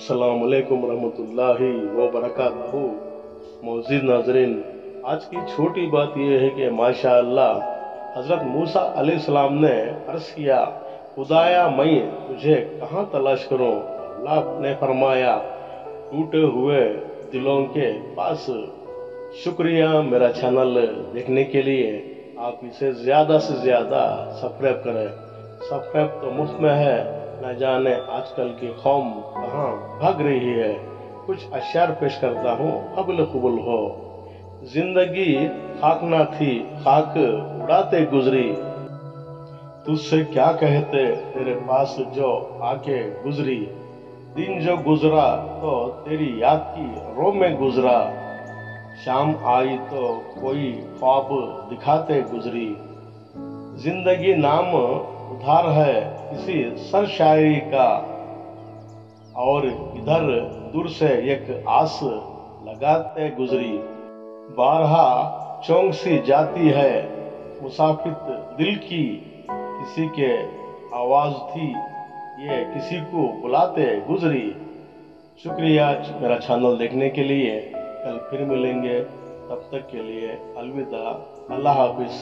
अस्सलाम वालेकुम रहमतुल्लाहि व बरकातहू। मौजूद नाजरीन, आज की छोटी बात यह है कि माशाअल्लाह हज़रत मूसा अलैहिस्सलाम ने अर्ज़ किया, खुदाया मैं तुझे कहाँ तलाश करूं। अल्लाह ने फरमाया, टूटे हुए दिलों के पास। शुक्रिया मेरा चैनल देखने के लिए। आप इसे ज़्यादा से ज़्यादा सब्सक्राइब करें। सब्सक्राइब तो मुफ्त में है, न जाने आजकल की कौम कहाँ भाग रही है। कुछ अशार पेश करता हूँ, कबल कबूल हो। जिंदगी खाक ना थी, खाक उड़ाते गुजरी। तुझसे क्या कहते तेरे पास जो आके गुजरी। दिन जो गुजरा तो तेरी याद की रो में गुजरा। शाम आई तो कोई ख्वाब दिखाते गुजरी। जिंदगी नाम उधार है किसी सर शायरी का, और इधर दूर से एक आस लगाते गुजरी। बारहा चौंक सी जाती है मुसाफिर दिल की, किसी के आवाज थी ये किसी को बुलाते गुजरी। शुक्रिया मेरा चैनल देखने के लिए। कल फिर मिलेंगे, तब तक के लिए अलविदा। अल्लाह हाफिज।